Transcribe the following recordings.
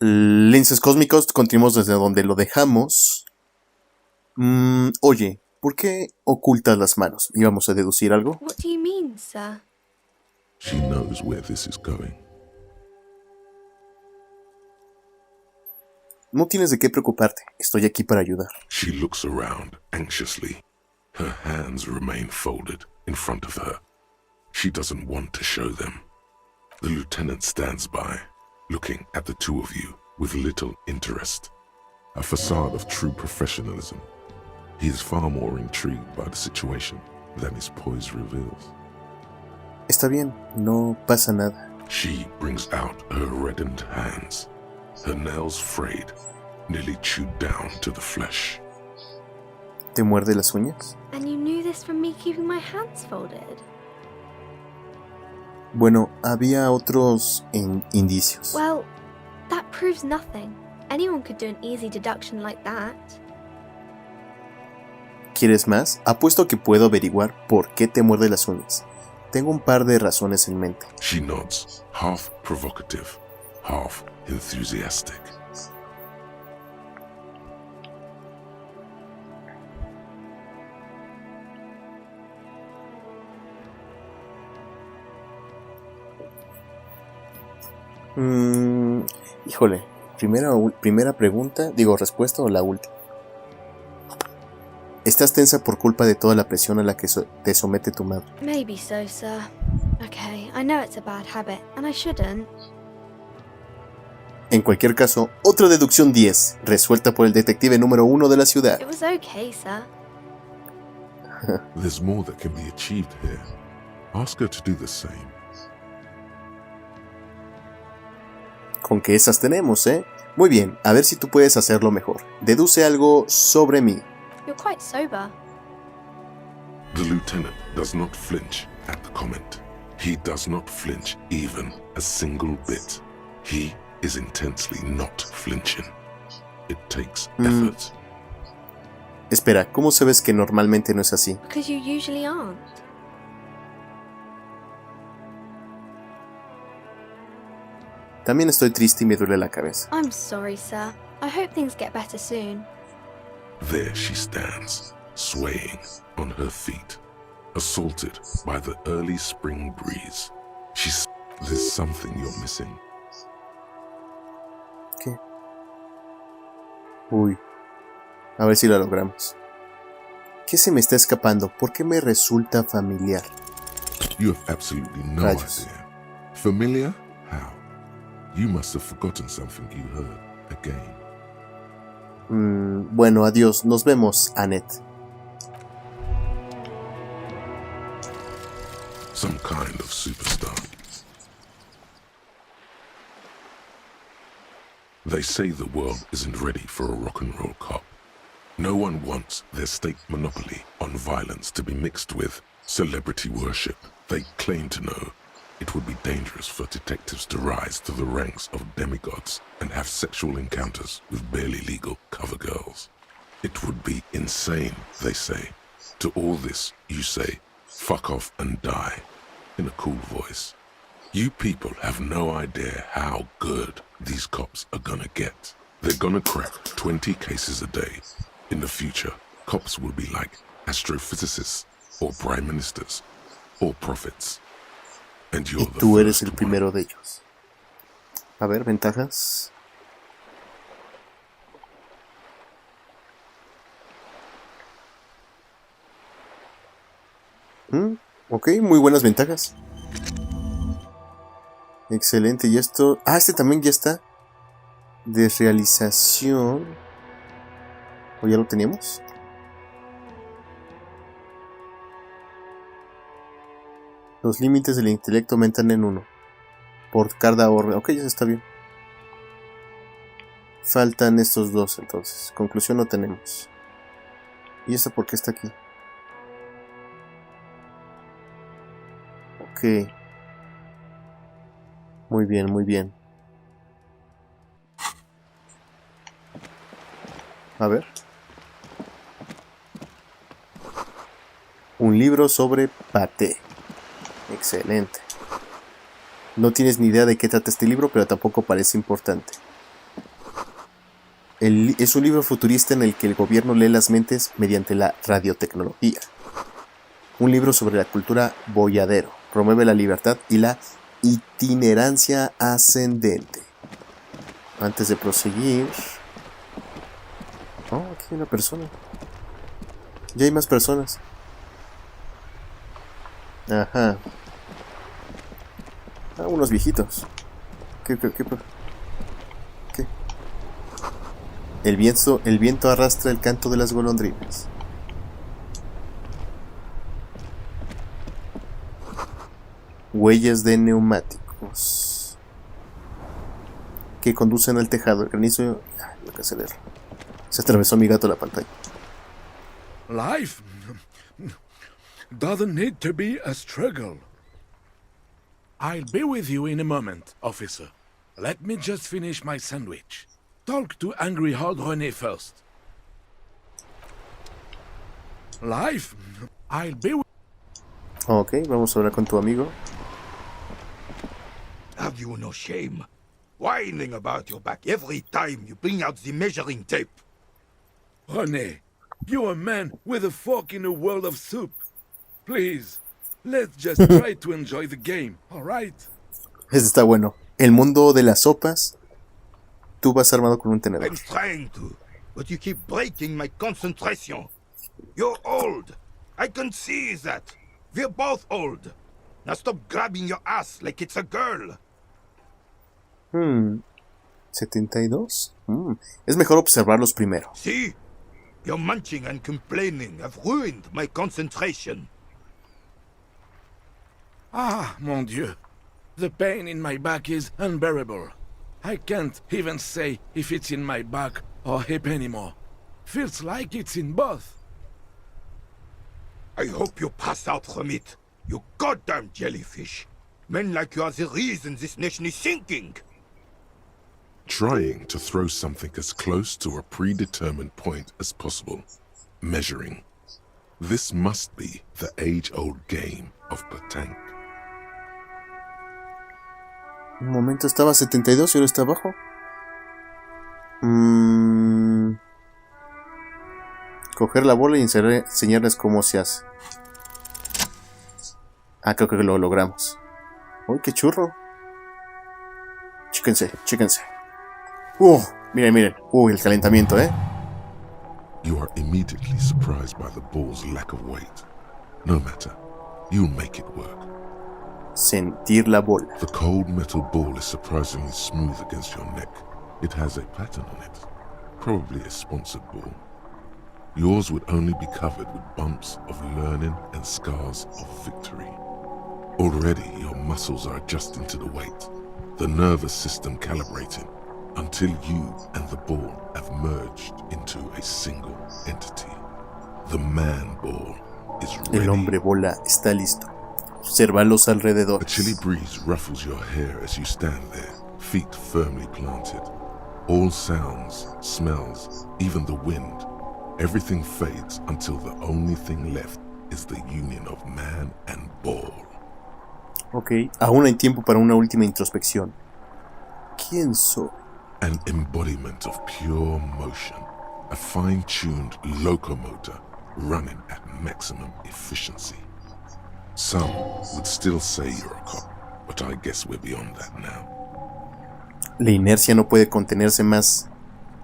Linces cósmicos, continuamos desde donde lo dejamos. Oye, ¿por qué ocultas las manos? ¿Íbamos a deducir algo? What do you mean, sir? She knows where this is going. No tienes de qué preocuparte. Estoy aquí para ayudar. She looks around anxiously. Her hands remain folded in front of her. She doesn't want to show them. The lieutenant stands by, looking at the two of you with little interest. A facade of true professionalism. He is far more intrigued by the situation than his poise reveals. Está bien, no pasa nada. She brings out her reddened hands, her nails frayed, nearly chewed down to the flesh. ¿Te muerde las uñas? And you knew this from me keeping my hands folded? Bueno, había otros indicios. Well, that proves nothing. Anyone could do an easy deduction like that. ¿Quieres más? Apuesto que puedo averiguar por qué te muerde las uñas. Tengo un par de razones en mente. She nods, half provocative, half enthusiastic. Híjole, respuesta o la última. ¿Estás tensa por culpa de toda la presión a la que te somete tu madre? Maybe so, sir. Okay, I know it's a bad habit, and I shouldn't. En cualquier caso, otra deducción 10, resuelta por el detective número 1 de la ciudad. It was okay, sir. There's more that can be achieved here. Ask her to do the same. Con que esas tenemos, ¿eh? Muy bien, a ver si tú puedes hacerlo mejor. Deduce algo sobre mí. You're quite sober. The lieutenant does not flinch at the comment. He does not flinch even a single bit. He is intensely not flinching. It takes effort. Espera, ¿cómo sabes que normalmente no es así? Because you usually aren't. También estoy triste y me duele la cabeza. I'm sorry, sir. I hope things get better soon. There she stands, swaying on her feet, assaulted by the early spring breeze. There's something you're missing. ¿Qué? Uy. A ver si lo logramos. ¿Qué se me está escapando? ¿Por qué me resulta familiar? You have absolutely no Rayos. idea. Familiar? How? You must have forgotten something you heard again. Bueno, adiós. Nos vemos, Annette. Some kind of superstar. They say the world isn't ready for a rock and roll cop. No one wants their state monopoly on violence to be mixed with celebrity worship. They claim to know it would be dangerous for detectives to rise to the ranks of demigods and have sexual encounters with barely legal cover girls. It would be insane, they say. To all this, you say, fuck off and die, in a cool voice. You people have no idea how good these cops are gonna get. They're gonna crack 20 cases a day. In the future, cops will be like astrophysicists, or prime ministers, or prophets. And you're Y the tú eres first el one. primero de ellos. A ver, ventajas. Ok, muy buenas ventajas. Excelente, y esto... Ah, este también ya está. Desrealización. ¿O ya lo teníamos? Los límites del intelecto aumentan en 1 por cada orden. Ok, eso está bien. Faltan estos dos entonces. Conclusión no tenemos. ¿Y esta por qué está aquí? Ok. Muy bien, muy bien. A ver. Un libro sobre Parte. Excelente. No tienes ni idea de qué trata este libro, pero tampoco parece importante. Es un libro futurista en el que el gobierno lee las mentes mediante la radiotecnología. Un libro sobre la cultura boyadero. Promueve la libertad y la itinerancia ascendente. Antes de proseguir... Oh, aquí hay una persona. Ya hay más personas. Ajá. Ah, unos viejitos. ¿Qué? El viento arrastra el canto de las golondrinas. Huellas de neumáticos que conducen al tejado. El granizo... Lo que acelera. Se atravesó mi gato la pantalla. Life doesn't need to be a struggle. I'll be with you in a moment, officer. Let me just finish my sandwich. Talk to Angry Old René first. Life, I'll be with... Ok, vamos a hablar con tu amigo. Have you no shame? Whining about your back every time you bring out the measuring tape. René, you're a man with a fork in a world of soup. Please, let's just try to enjoy the game, alright? Este está bueno. El mundo de las sopas. Tú vas armado con un tenedor. I'm trying to, but you keep breaking my concentration. You're old. I can see that. We're both old. Now stop grabbing your ass like it's a girl. 72. Es mejor observarlos primero. See? Your munching and complaining have ruined my concentration. Ah, mon Dieu. The pain in my back is unbearable. I can't even say if it's in my back or hip anymore. Feels like it's in both. I hope you pass out from it, you goddamn jellyfish. Men like you are the reason this nation is sinking. Trying to throw something as close to a predetermined point as possible. Measuring. This must be the age-old game of petanque. Un momento, estaba 72 y ahora está abajo. Coger la bola y enseñarles cómo se hace. Ah, creo que lo logramos. Uy, qué churro. Chéquense. Miren. Uy, el calentamiento, You are immediately surprised by the ball's lack of weight. No matter, you'll make it work. Sentir la bola. The cold metal ball is surprisingly smooth against your neck. It has a pattern on it. Probably a sponsored ball. Yours would only be covered with bumps of learning and scars of victory. Already your muscles are adjusting to the weight, the nervous system calibrating, until you and the ball have merged into a single entity. The man ball is ready. El hombre bola está listo. Observa los A alrededores. chilly breeze ruffles your hair as you stand there, feet firmly planted. All sounds, smells, even the wind, everything fades until the only thing left is the union of man and ball. Ok, aún hay tiempo para una última introspección. ¿Quién soy? An embodiment of pure motion, a fine-tuned locomotor running at maximum efficiency. Some would still say you're a cop, but I guess we're beyond that now. La inercia no puede contenerse más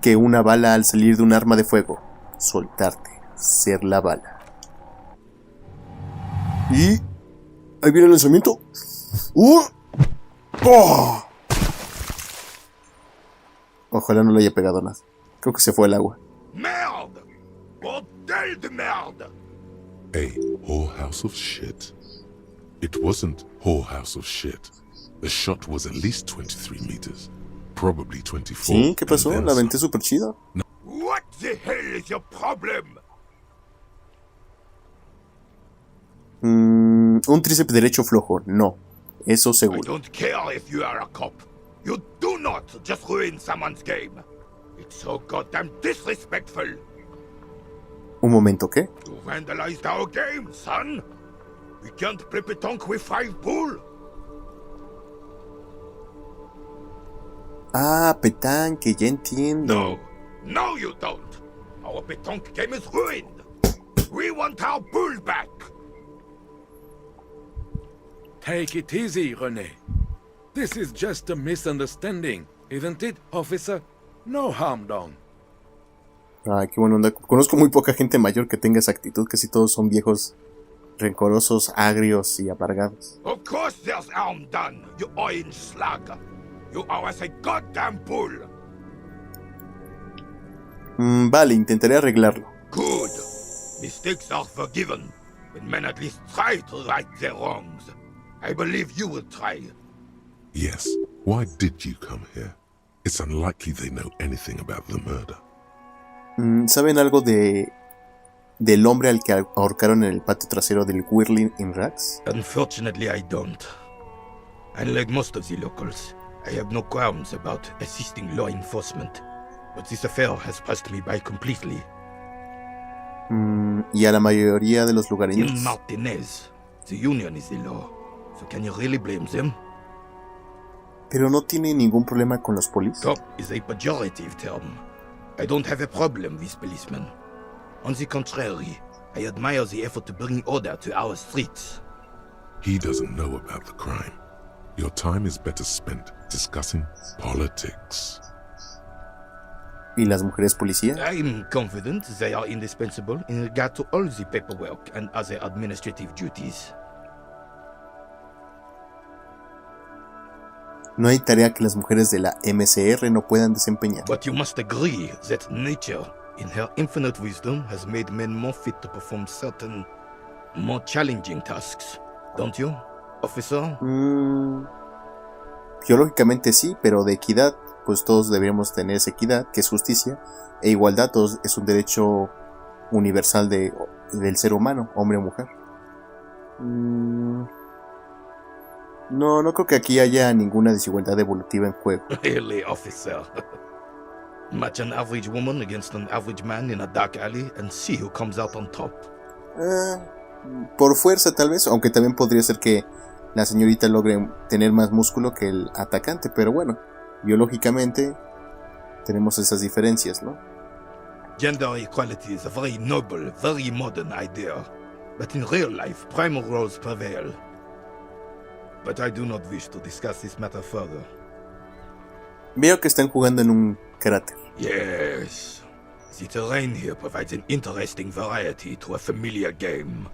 que una bala al salir de un arma de fuego. Soltarte, ser la bala. Y... ahí viene el lanzamiento. ¡Oh! Ojalá no le haya pegado nada. Creo que se fue al agua. Merde! Bordel de merde! A whorehouse of shit? It wasn't whorehouse of shit. The shot was at least 23 meters. Probably 24. ¿Sí? ¿Qué pasó? and then La aventé súper chido. What the hell is your problem? Un tríceps derecho flojo. No. Eso I seguro. don't care if you are a cop. You do not just ruin someone's game. It's so goddamn disrespectful. Un momento, ¿qué? You vandalized our game, son. We can't play petanque with 5 bull. Ah, petanque, ya entiendo. No, No, you don't. Our petanque game is ruined. We want our bull back. Take it easy, René. This is just a misunderstanding, isn't it, officer? No harm done. Ay, qué buena onda. Conozco muy poca gente mayor que tenga esa actitud. Casi todos son viejos rencorosos, agrios y amargados. Of course there's harm done, you orange slug. You are as a goddamn bull. Vale, intentaré arreglarlo. Good. Mistakes are forgiven when men at least try to right their wrongs. I believe you will try. Yes. Why did you come here? It's unlikely they know anything about the murder. ¿Saben algo del hombre al que ahorcaron en el patio trasero del Whirling in Rags? Unfortunately, I don't. Unlike most of the locals, I have no qualms about assisting law enforcement. But this affair has passed me by completely. Y a la mayoría de los lugareños. In Martinez, the union is the law. So can you really blame them? Pero no tiene ningún problema con los polis. Cop is a pejorative term. I don't have a problem with policemen. On the contrary, I admire the effort to bring order to our streets. He doesn't know about the crime. Your time is better spent discussing politics. ¿Y las mujeres policía? I'm confident they are indispensable in regard to all the paperwork and other administrative duties. No hay tarea que las mujeres de la MCR no puedan desempeñar. But you must agree that nature, in her infinite wisdom, has made men more fit to perform certain, more challenging tasks. Don't you, officer? Biológicamente sí, pero de equidad, pues todos deberíamos tener esa equidad, que es justicia, e igualdad, todos es un derecho universal del ser humano, hombre o mujer. No creo que aquí haya ninguna desigualdad evolutiva en juego. Really, officer. Match an average woman against an average man in a dark alley and see who comes out on top. Por fuerza tal vez, aunque también podría ser que la señorita logre tener más músculo que el atacante, pero bueno, biológicamente tenemos esas diferencias, ¿no? Gender equality is a very noble, very modern idea, but in real life, primal roles prevail. But I do not wish to discuss this matter further. Veo que están jugando en un cráter. Yes. The terrain here provides an interesting variety to a familiar game.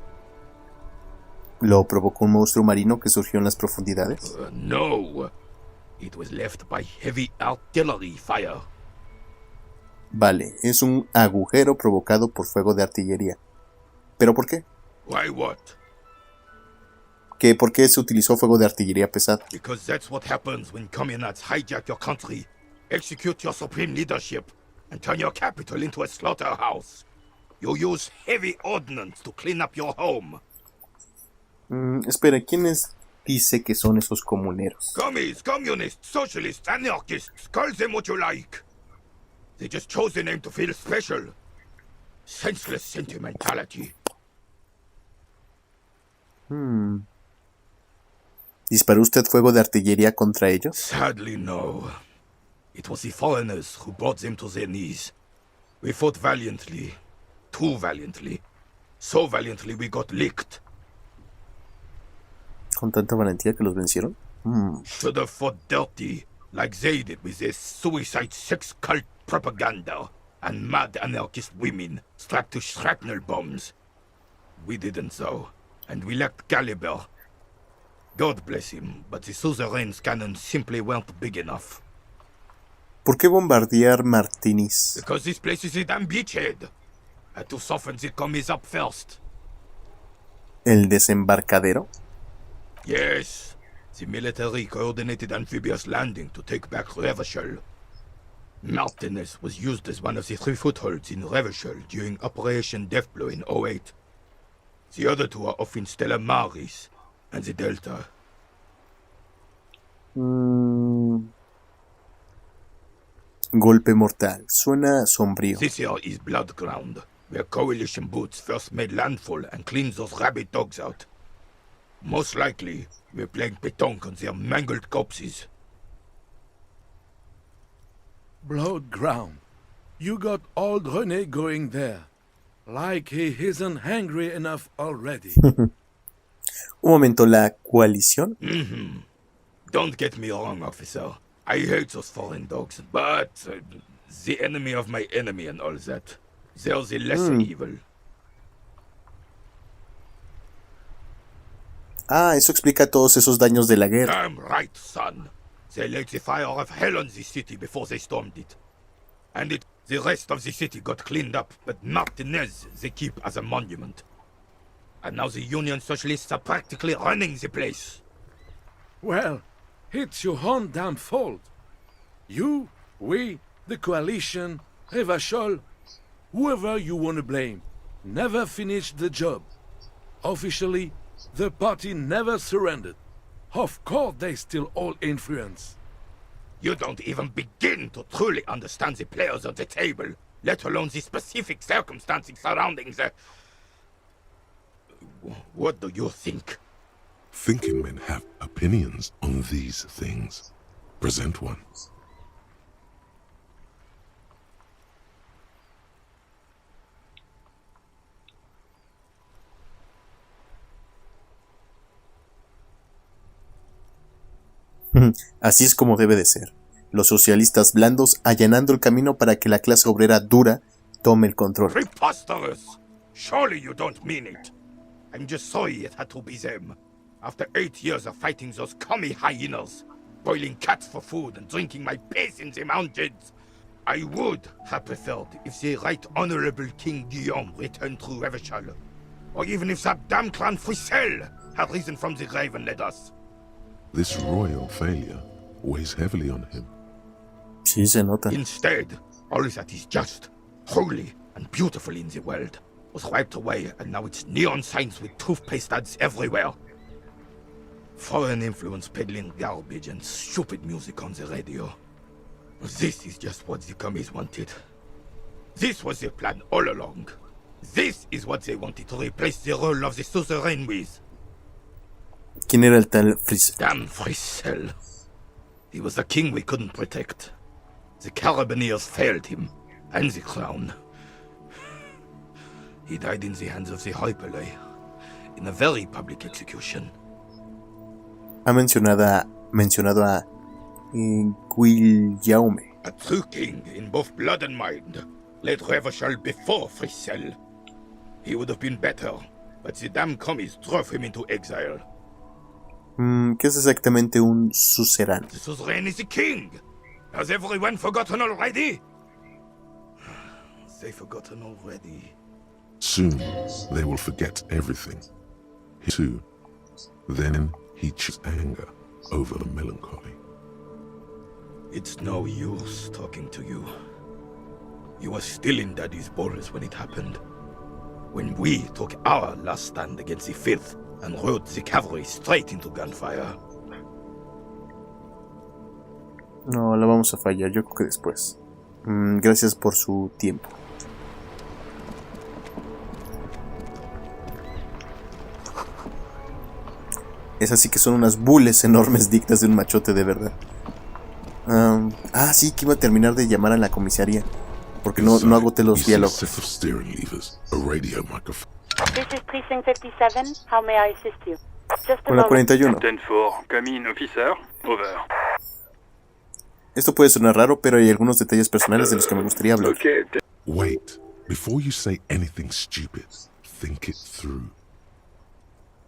¿Lo provocó un monstruo marino que surgió en las profundidades? No. It was left by heavy artillery fire. Vale, es un agujero provocado por fuego de artillería. ¿Pero por qué? Why what? ¿Por qué se utilizó fuego de artillería pesada? Because that's what happens when communards hijack your country, execute your supreme leadership, and turn your capital into a slaughterhouse. You use heavy ordnance to clean up your home. Espera, ¿quiénes dice que son esos comuneros? Commies, communists, socialists, anarchists, call them what you like. They just chose the name to feel special. Senseless sentimentality. ¿Disparó usted fuego de artillería contra ellos? Sadly, no. It was the foreigners who brought them to their knees. We fought valiantly. Too valiantly. So valiantly we got licked. ¿Con tanta valentía que los vencieron? Should have fought dirty, like they did with their suicide sex cult propaganda and mad anarchist women strapped to shrapnel bombs. We didn't though, and we lacked caliber. God bless him, but the suzerain's cannons simply weren't big enough. ¿Por qué bombardear Martiniz? Because this place is a damn beachhead. Had to soften the commies up first. ¿El desembarcadero? Yes. The military coordinated amphibious landing to take back Revachol. Martinez was used as one of the 3 footholds in Revachol during Operation Deathblow in 08. The other 2 are off in Stella Maris and the Delta. Golpe mortal. Suena sombrío. This here is Blood Ground, where coalition boots first made landfall and cleaned those rabid dogs out. Most likely, we're playing pétanque on their mangled corpses. Blood ground. You got old René going there. Like he isn't hungry enough already. Un momento, ¿la coalición? Don't get me wrong, officer. I hate those foreign dogs, but the enemy of my enemy and all that. They're the lesser evil. Ah, eso explica todos esos daños de la guerra. Damn right, son. They lit the fire of hell on the city before they stormed it. And the rest of the city got cleaned up, but Martinez they keep as a monument. And now the Union Socialists are practically running the place. Well, it's your own damn fault. You, we, the coalition, Revachol, whoever you want to blame, never finished the job. Officially, the party never surrendered. Of course they still hold influence. You don't even begin to truly understand the players at the table, let alone the specific circumstances surrounding the... What do you think? Thinking men have opinions on these things. Present one. Así es como debe de ser. Los socialistas blandos allanando el camino para que la clase obrera dura tome el control. Preposterous! Surely you don't mean it. I'm just sorry it had to be them. After 8 years of fighting those commie hyenas, boiling cats for food and drinking my piss in the mountains, I would have preferred if the Right Honorable King Guillaume returned through Revachol, or even if that damn clan Frissel had risen from the grave and led us. This royal failure weighs heavily on him. Sí, se nota. Instead, all that is just, holy, and beautiful in the world was wiped away, and now it's neon signs with toothpaste ads everywhere. Foreign influence peddling garbage and stupid music on the radio. This is just what the commies wanted. This was their plan all along. This is what they wanted to replace the role of the suzerain with. ¿Quién era el tal Frissel? Damn Frissel. He was the king we couldn't protect. The Carabineers failed him, and the crown. He died in the hands of the Hyperlay, in a very public execution. Ha mencionado a Guillaume. A true king in both blood and mind led Revachol before Frissel. He would have been better, but the damn commies drove him into exile. ¿Qué es exactamente un suzerán? The suzerain is the king. Has everyone forgotten already? They've forgotten already. Soon, they will forget everything. He too. Then he chooses anger over the melancholy. It's no use talking to you. You were still in Daddy's balls when it happened. When we took our last stand against the Fifth and rode the cavalry straight into gunfire. No, la vamos a fallar, yo creo que después. Gracias por su tiempo. Esas sí que son unas bules enormes dignas de un machote de verdad. Sí, que iba a terminar de llamar a la comisaría. Porque no agoté los diálogos. Set of steering levers, a radio microphone. This is Precinct 57. How may I assist you? Just a Con la moment. 41. 10-4, come in, officer. Over. Esto puede sonar raro, pero hay algunos detalles personales de los que me gustaría hablar. Okay. Wait, before you say anything stupid, think it through.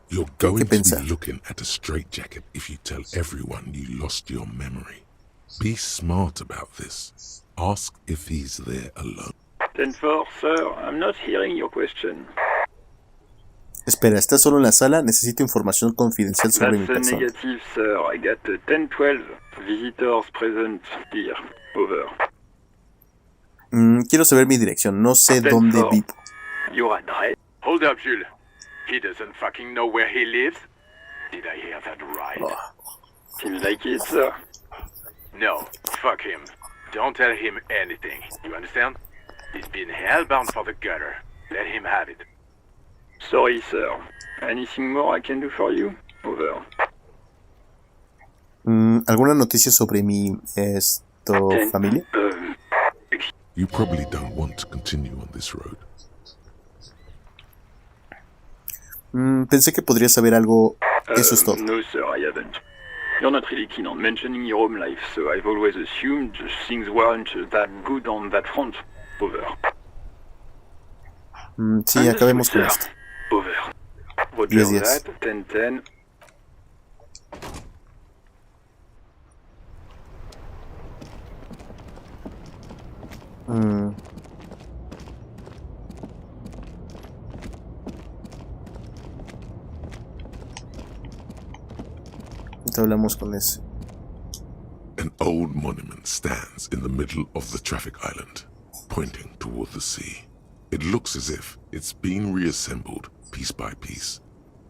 You're going to pensar? be looking at a straitjacket if you tell everyone you lost your memory. Be smart about this. Ask if he's there alone. 10-4, sir, I'm not hearing your question. Espera, ¿estás solo en la sala? Necesito información confidencial sobre mi That's a persona. negative, sir. I got 10-12 visitors present here. Over. Quiero saber mi dirección. No sé dónde vivo. Your address? Hold up, Jules. He doesn't fucking know where he lives? Did I hear that right? Seems like it, sir. No, fuck him. Don't tell him anything, you understand? He's been hellbound for the gutter. Let him have it. Sorry, sir. Anything more I can do for you? Over. ¿Alguna noticia sobre mi familia? You probably don't want to continue on this road. Pensé que podría saber algo. Eso es todo. No, sir, I haven't. You're not really keen on mentioning your home life, so I've always assumed things weren't that good on that front. Over. Sí, acabemos con esto. Over. Roger 10-10. that, 10-10. Ahorita hablamos con ese. An old monument stands in the middle of the traffic island, pointing toward the sea. It looks as if it's been reassembled piece by piece,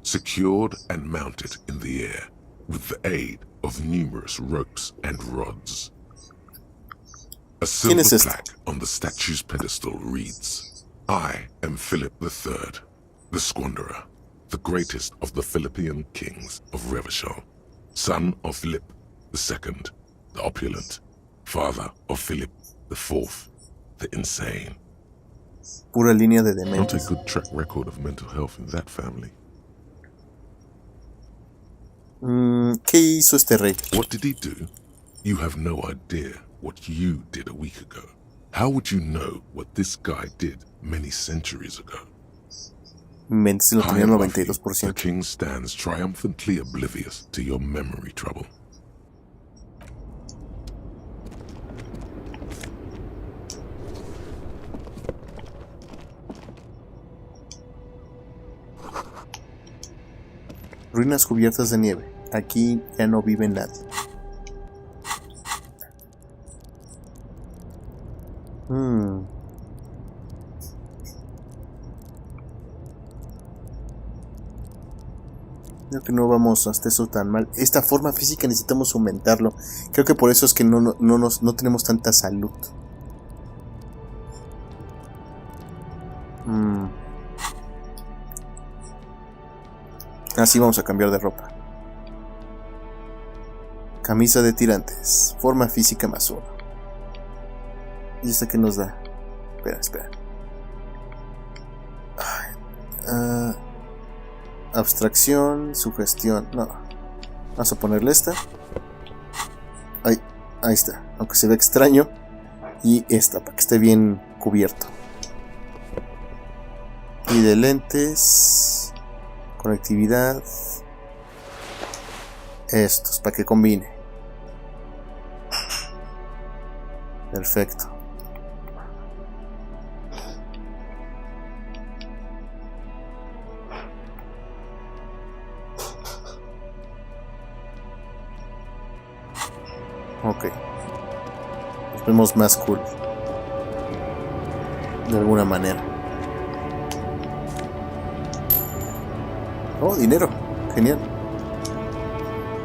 secured and mounted in the air with the aid of numerous ropes and rods. A silver plaque on the statue's pedestal reads, "I am Philip III, the Squanderer, the greatest of the Philippian kings of Revachol, son of Philip II, the opulent, father of Philip IV, the insane." Pura línea de Not a dementes. good track record of mental health in that family. ¿Qué hizo este rey? What did he do? You have no idea what you did a week ago. How would you know what this guy did many centuries ago? Mentes lo High tenía above you, the 92%. king stands triumphantly oblivious to your memory trouble. Ruinas cubiertas de nieve. Aquí ya no vive nadie. Creo que no vamos hasta eso tan mal. Esta forma física necesitamos aumentarlo. Creo que por eso es que no tenemos tanta salud. Así vamos a cambiar de ropa. Camisa de tirantes. Forma física más 1. ¿Y esta qué nos da? Espera. Abstracción, sugestión. No. Vamos a ponerle esta. Ahí está. Aunque se ve extraño. Y esta, para que esté bien cubierto. Y de lentes. Conectividad. Estos, para que combine. Perfecto. Ok. Nos vemos más cool. De alguna manera. Oh, dinero. Genial.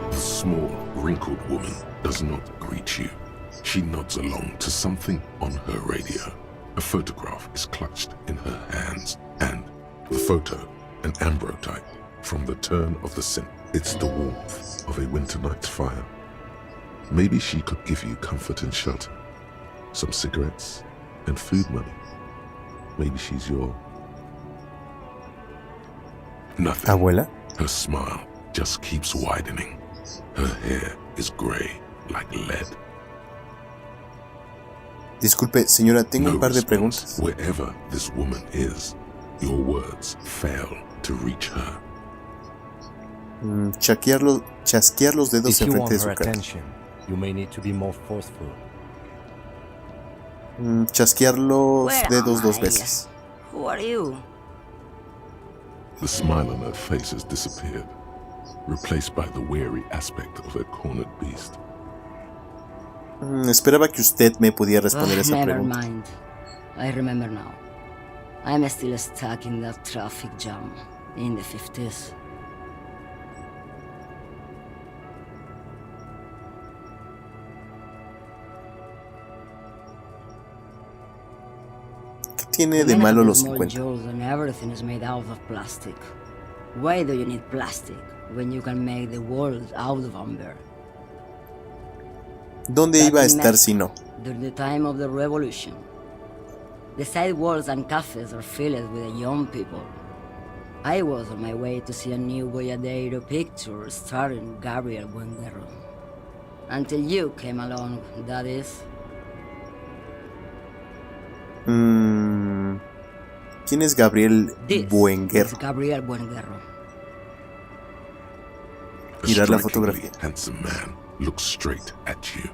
The small, wrinkled woman does not greet you. She nods along to something on her radio. A photograph is clutched in her hands, and the photo, an ambrotype from the turn of the century. It's the warmth of a winter night's fire. Maybe she could give you comfort and shelter, some cigarettes and food money. Maybe she's your... Nothing. Abuela. Her smile just keeps widening. Her hair is gray like lead. Disculpe, señora, tengo No un par de response. preguntas. Wherever this woman is, your words fail to reach her. Chasquear los dedos If you enfrente want de su her cara. attention, you may need to be more forceful. Chasquear los Where dedos am 2 I? veces. Who are you? The smile on her face has disappeared, replaced by the weary aspect of a cornered beast. Esperaba que usted me pudiera responder esa Never pregunta. mind. I remember now. I'm still stuck in that traffic jam in the 50s. ¿Qué tiene de malo los Small 50? jewels and everything is made out of plastic. Why do you need plastic when you can make the world out of amber? ¿Dónde iba a estar si no? During the time of the revolution, The sidewalks and cafes are filled with young people. I was on my way to see a new Boyadero picture starring Gabriel Buenguerro. Until you came along, that is. ¿Quién es Gabriel This Buenguerro? is Gabriel Buenguerro. A Mirar la strikingly fotografía. handsome man looks straight at you,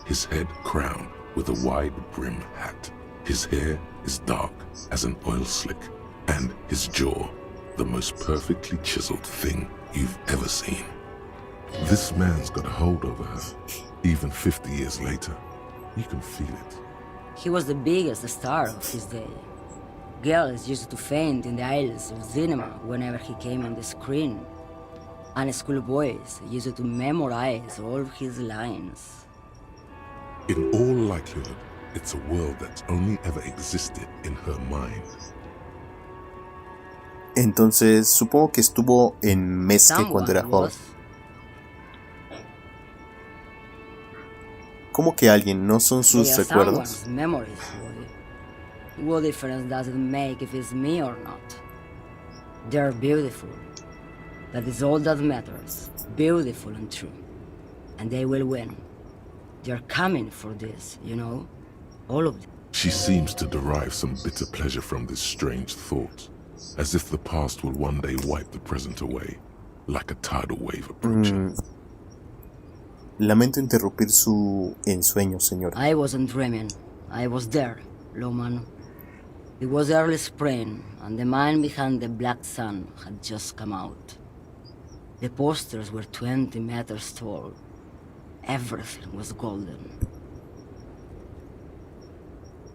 his head crowned with a wide brim hat. His hair is dark as an oil slick, and his jaw the most perfectly chiseled thing you've ever seen. This man's got a hold over her. Even 50 years later, you can feel it. He was the biggest star of his day. Girls used to faint in the aisles of cinema whenever he came on the screen. And schoolboys used to memorize all of his lines. In all likelihood, it's a world that's only ever existed in her mind. Entonces, supongo que estuvo en Mesque cuando era joven. ¿Cómo que alguien? ¿No son sus recuerdos? Memories, boy. What difference does it make if it's me or not? They're beautiful. That is all that matters. Beautiful and true. And they will win. They're coming for this, you know? All of them. She seems to derive some bitter pleasure from this strange thought, as if the past will one day wipe the present away, like a tidal wave approaching. Lamento interrumpir su ensueño, señora. I wasn't dreaming. I was there, Loman. It was early spring, and the man behind the black sun had just come out. The posters were 20 meters tall. Everything was golden.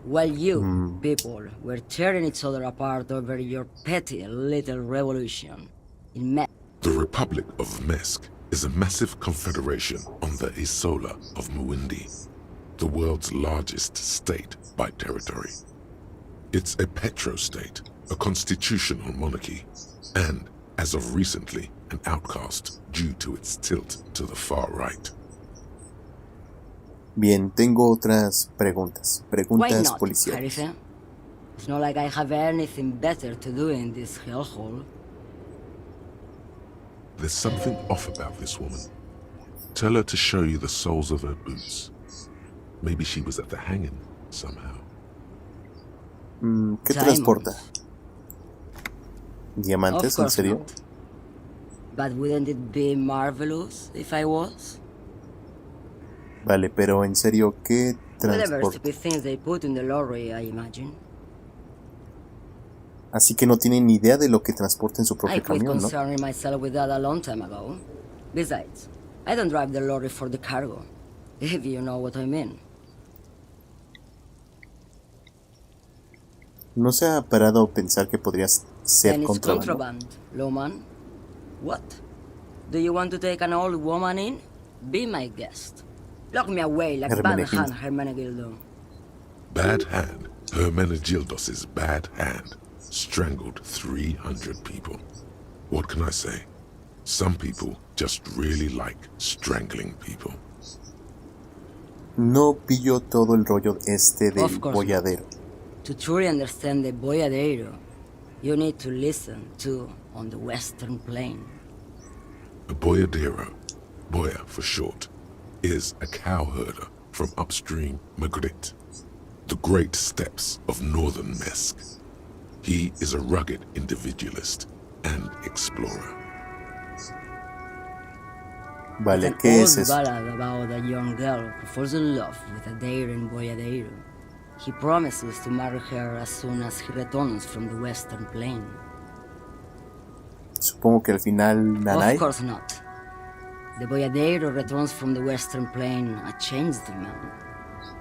While you, people, were tearing each other apart over your petty little revolution, in The Republic of Mesk is a massive confederation on the Isola of Muindi, the world's largest state by territory. It's a petrostate, a constitutional monarchy, and, as of recently, an outcast due to its tilt to the far right. Bien, tengo otras preguntas. Why Preguntas not, policiales. Sheriff? It's not like I have anything better to do in this hellhole. There's something off about this woman. Tell her to show you the soles of her boots. Maybe she was at the hanging somehow. ¿Qué Diamonds. transporta? ¿Diamantes? Of ¿En course serio? not. But wouldn't it be marvelous if I was? Vale, pero en serio, ¿qué Whatever transporta? stupid things they put in the lorry, I imagine. Así que no tiene ni idea de lo que transporta en su I propio quit camión, ¿no? concerning myself with that a long time ago. Besides, I don't drive the lorry for the cargo, if you know what I mean. ¿No se ha parado a pensar que podría ser Then it's contrabando? contraband, Lowman. What? Do you want to take an old woman in? Be my guest. Lock me away like Bad Hand Hermenegildo. Bad Hand, Hermenegildos's bad hand, strangled 300 people. What can I say? Some people just really like strangling people. No pillo todo el rollo este del Of course bolladero. To truly understand the boyadero, you need to listen to On the Western Plain. A boyadero, boya for short, is a cowherder from upstream Magritte, the great steppes of northern Mesk. He is a rugged individualist and explorer. Vale, An ¿qué old es eso? ballad about a young girl who falls in love with a daring boyadero. He promises to marry her as soon as he returns from the Western Plain. Supongo que al final Nanay. Of course not. The boyadero returns from the Western Plain a changed man.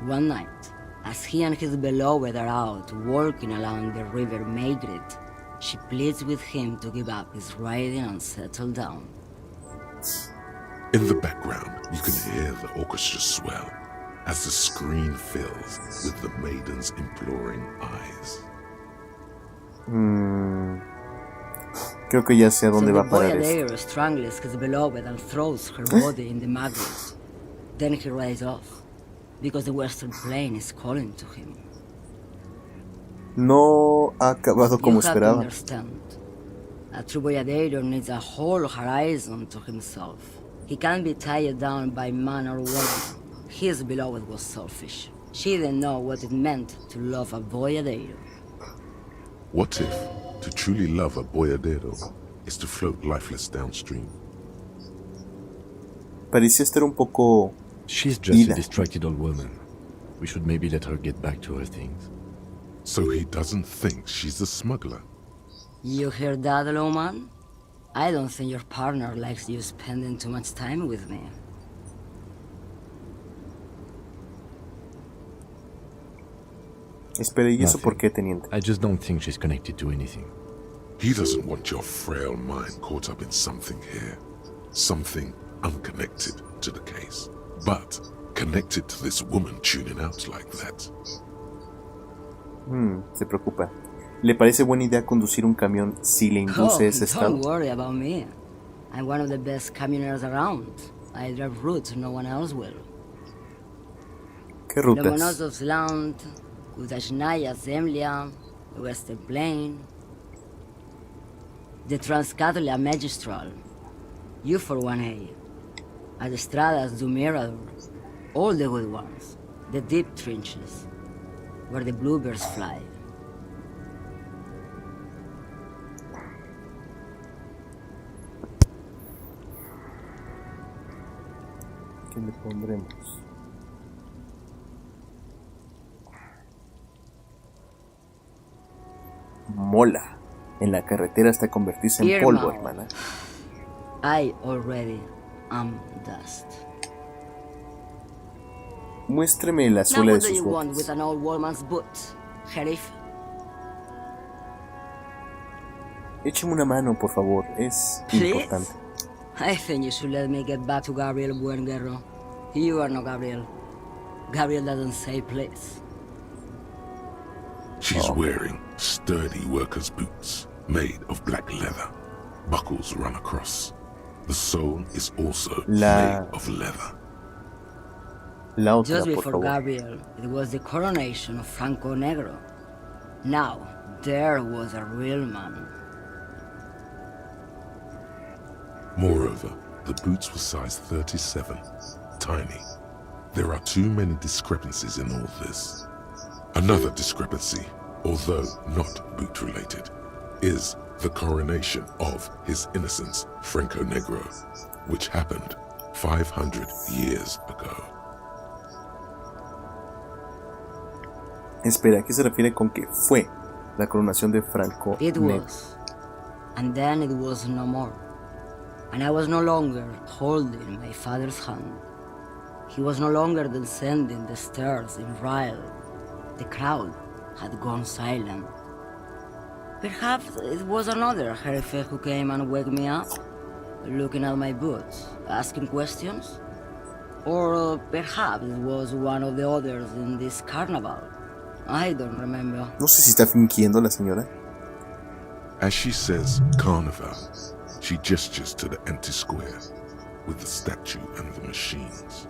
One night, as he and his beloved are out walking along the river Maigret, she pleads with him to give up his riding and settle down. In the background, you can hear the orchestra swell as the screen fills with the maiden's imploring eyes. Creo que ya sé a dónde So va the a parar esto. boyadero strangles his beloved and throws her body in the maggots. Then he rides off, because the Western Plain is calling to him. no ha acabado como You have to esperaba. understand. A true boyadero needs a whole horizon to himself. He can't be tied down by man or woman. His beloved was selfish. She didn't know what it meant to love a boyadero. What if to truly love a boyadero is to float lifeless downstream? Parecía estar un poco She's just ida. a distracted old woman. We should maybe let her get back to her things. So he doesn't think she's a smuggler. You hear that, Lowman? I don't think your partner likes you spending too much time with me. Espera, ¿y eso Nothing. por qué, teniente? I just don't think she's connected to anything. He doesn't want your frail mind caught up in something here. Something unconnected to the case. But connected to this woman tuning out like that. Se preocupa. ¿Le parece buena idea conducir un camión si le induce ese estado? Don't worry about me. I'm one of the best camioners around. I drive routes no one else will. ¿Qué rutas? Lomonosovland, Udajnaya Zemlya, Western Plain, the Transcatolia Magistral, U418, Autostradas do Mirador, all the good ones, the deep trenches, where the bluebirds fly. ¿Qué le pondremos? Mola en la carretera hasta convertirse en polvo, Irma. hermana. I already am dust. Muéstreme la Now suela de what do sus you want with botas. an old woman's boots, Sheriff? Écheme una mano, por favor. Es Please? importante. I think you should let me get back to Gabriel Buenguerro. You are not Gabriel. Gabriel doesn't say please. She's wearing sturdy worker's boots made of black leather. Buckles run across. The sole is also made of leather. La otra, Just por before favor. Gabriel, it was the coronation of Franco Negro. Now, there was a real man. Moreover, the boots were size 37. Tiny. There are too many discrepancies in all this. Another discrepancy, although not boot-related, is the coronation of His Innocence Franco Negro, which happened 500 years ago. Espera, ¿a qué se refiere con que fue la coronación de Franco It Negro? was. And then it was no more. And I was no longer holding my father's hand. He was no longer descending the stairs in Ryle. The crowd had gone silent. Perhaps it was another Sheriff who came and woke me up, looking at my boots, asking questions. Or perhaps it was one of the others in this carnival. I don't remember. No sé si está fingiendo la señora. As she says carnival, she gestures to the empty square with the statue and the machines.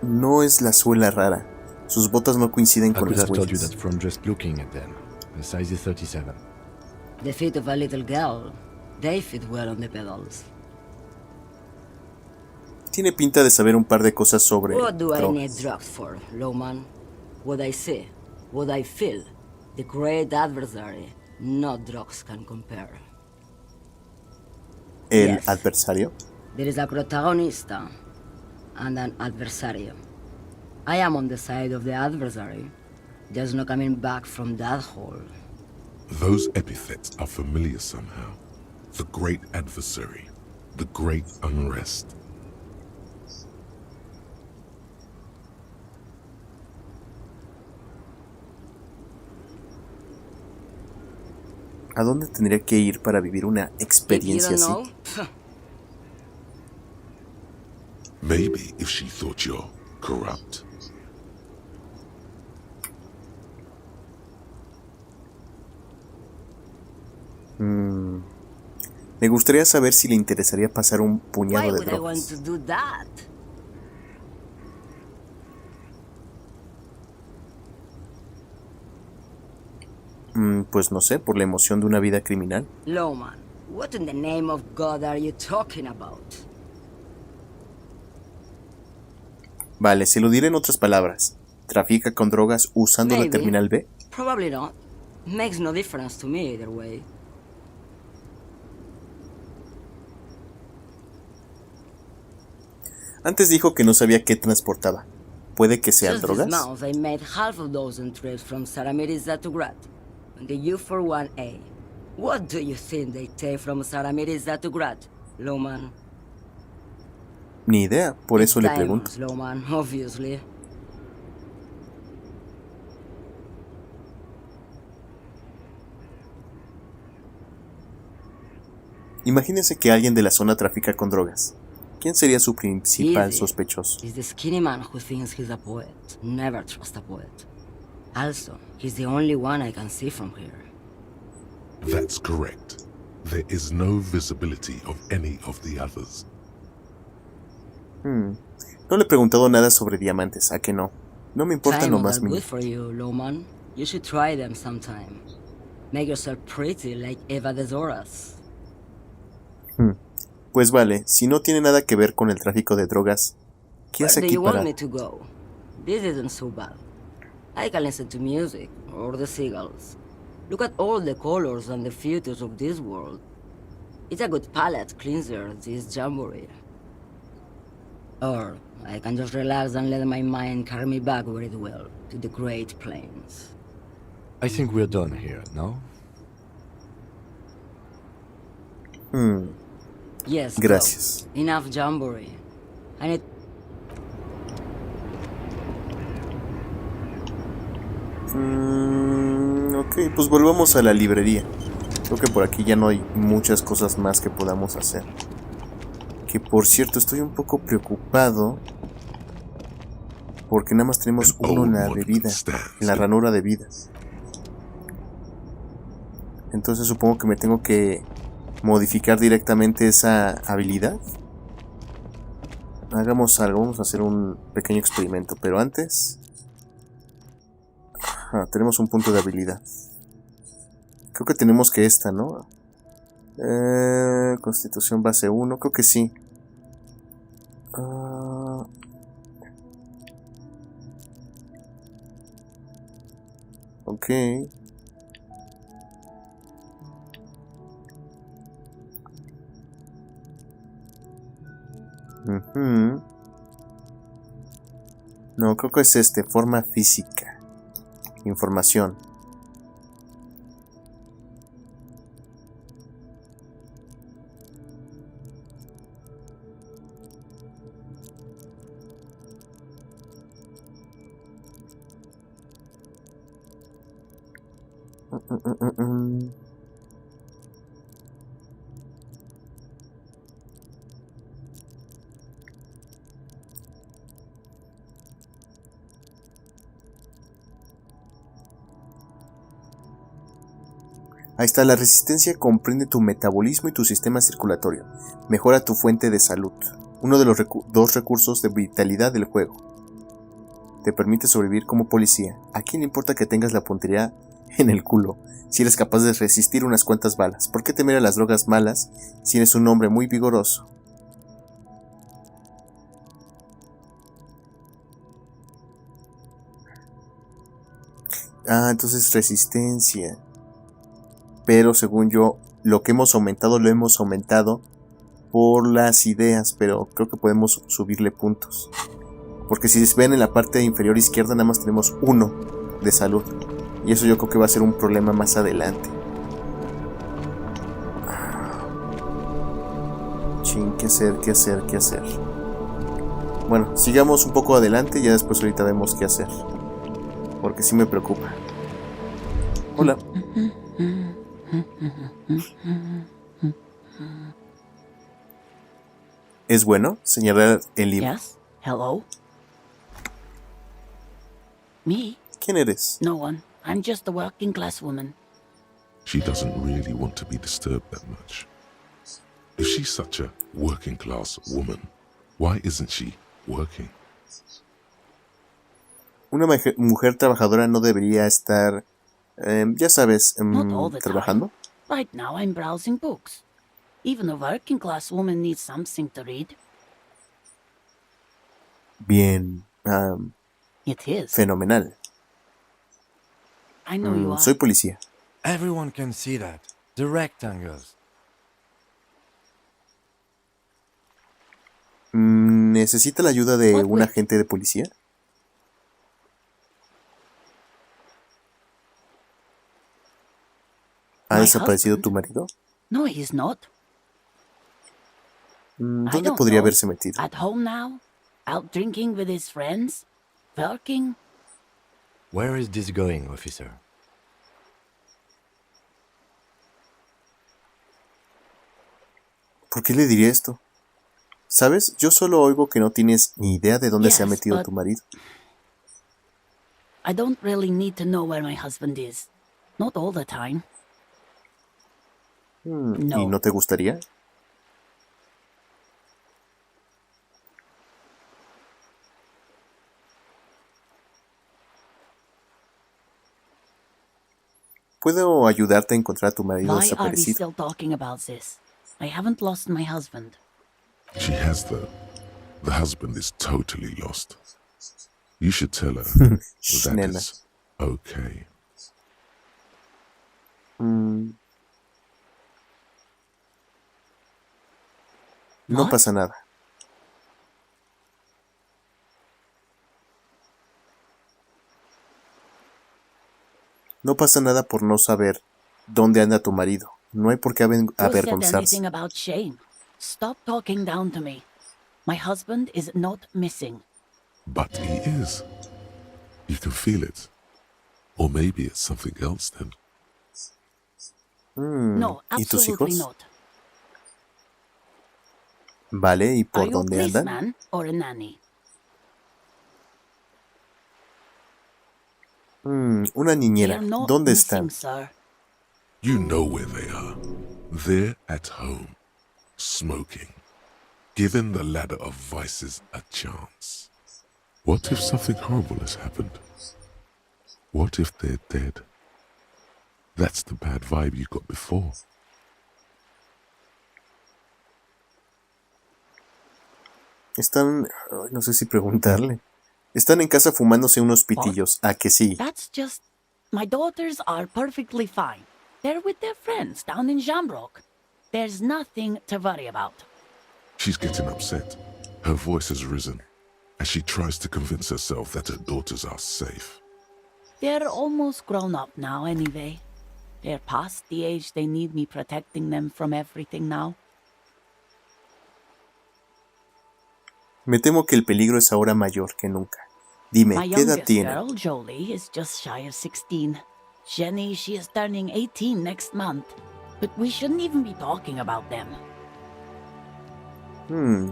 No es la suela rara. Sus botas no coinciden I con could las have told you huellas. that from just looking at them. The size is 37. The feet of a little girl, they fit well on the pedals. Tiene pinta de saber un par de cosas sobre What do I need drogas. drugs for, Lowman? What I see, what I feel, the great adversary, no drugs can compare. El Yes. adversario. There is a protagonista and an adversario. I am on the side of the adversary, just no coming back from that hole. Those epithets are familiar somehow. The great adversary, the great unrest. ¿A dónde tendría que ir para vivir una If you experiencia don't así? know, Maybe if she thought you're corrupt. Me gustaría saber si le interesaría pasar un why puñado de would I want drogas. to do that? Pues no sé, por la emoción de una vida criminal. Lowman, what in the name of God are you talking about? Vale, se lo diré en otras palabras. ¿Trafica con drogas usando la Maybe. terminal B? Probably not. Makes no difference to me either way. Antes dijo que no sabía qué transportaba. ¿Puede que sean Just drogas? this month, I made half a dozen trips from Saramiriza to Grad, on the U41A. What do you think they take from Saramiriza to Grad, Lowman? Ni idea, por eso le pregunto. Diamonds, Lowman, obviously. Imagínense que alguien de la zona trafica con drogas. ¿Quién sería su principal Easy. sospechoso? He's the skinny man who thinks he's a poet. Never trust a poet. Also, he's the only one I can see from here. That's correct. There is no visibility of any of the others. No le he preguntado nada sobre diamantes, ¿a que no? No me importa Diamonds nomás are mí. good for you, Lowman. You should try them sometime. Make yourself pretty like Eva de Zoras. Pues vale, si no tiene nada que ver con el tráfico de drogas, ¿qué hace Where do aquí you want para...? me to go? This isn't so bad. I can listen to music, or the seagulls. Look at all the colors and the features of this world. It's a good palate cleanser, this jamboree. Or I can just relax and let my mind carry me back where it will, to the Great Plains. I think we're done here, no? Yes, go. Gracias. Enough jamboree. I need... Ok, pues volvamos a la librería. Creo que por aquí ya no hay muchas cosas más que podamos hacer. Que por cierto, estoy un poco preocupado porque nada más tenemos uno en la bebida, en la ranura de vidas. Entonces supongo que me tengo que modificar directamente esa habilidad. Hagamos algo, vamos a hacer un pequeño experimento, pero antes... tenemos un punto de habilidad. Creo que tenemos que esta, ¿no? Constitución base 1, creo que sí. Ok. No, creo que es forma física. Información. Ahí está, la resistencia comprende tu metabolismo y tu sistema circulatorio. Mejora tu fuente de salud. Uno de los dos recursos de vitalidad del juego. Te permite sobrevivir como policía. ¿A quién le importa que tengas la puntería en el culo si eres capaz de resistir unas cuantas balas? ¿Por qué temer a las drogas malas si eres un hombre muy vigoroso? Entonces resistencia. Pero según yo, lo que hemos aumentado lo hemos aumentado por las ideas, pero creo que podemos subirle puntos. Porque si ven en la parte inferior izquierda nada más tenemos 1 de salud. Y eso yo creo que va a ser un problema más adelante. Chin, ¿qué hacer? ¿Qué hacer? ¿Qué hacer? Bueno, sigamos un poco adelante y ya después ahorita vemos qué hacer. Porque sí me preocupa. Hola. ¿Es bueno señalar el libro? Yes? Hello? Me? ¿Quién eres? No one. I'm just a working class woman. She doesn't really want to be disturbed that much. If she's such a working class woman, why isn't she working? Una mujer trabajadora no debería estar Ya sabes, Not all the trabajando. time. Right now I'm browsing books. Even a working class woman needs something to read. Bien, It is. fenomenal. I know you are. Soy policía. Everyone can see that. The rectangles. ¿Necesita la ayuda de What un with? agente de policía? ¿Ha My desaparecido husband? tu marido? No, he's not. I ¿Dónde don't podría know. haberse metido? At home now? Out drinking with his friends? Working? Where is this going, officer? ¿Por qué le diría esto? ¿Sabes? Yo solo oigo que no tienes ni idea de dónde se ha Yes, metido but tu marido. I don't really need to know where my husband is. Not all the time. ¿Y No. no te gustaría? ¿Puedo ayudarte a encontrar a tu marido Why are we desaparecido? still talking about this? I haven't lost my husband. She has, though. The husband is totally lost. You should tell her that Nena. it's okay. No What? pasa nada. No pasa nada por no saber dónde anda tu marido. No hay por qué Who said avergonzarse. anything about shame? Stop talking down to me. My husband is not missing. But he is. You can feel it. Or maybe it's something else then. No, ¿Y tus absolutely hijos? not. Vale, ¿y Are por you a dónde andan? policeman or a nanny? Una They niñera. are not ¿Dónde missing, están? sir. You know where they are. They're at home, smoking, giving the ladder of vices a chance. What if something horrible has happened? What if they're dead? That's the bad vibe you got before. Están... ay, no sé si preguntarle. Están en casa fumándose unos pitillos. ¿A que sí? That's just... My daughters are perfectly fine. They're with their friends down in Jamrock. There's nothing to worry about. She's getting upset. Her voice has risen as she tries to convince herself that her daughters are safe. They're almost grown up now anyway. They're past the age they need me protecting them from everything now. Me temo que el peligro es ahora mayor que nunca. Dime, My ¿qué edad youngest tiene? girl, Jolie, is just shy of 16. Jenny, she is turning 18 next month. But we shouldn't even be talking about them.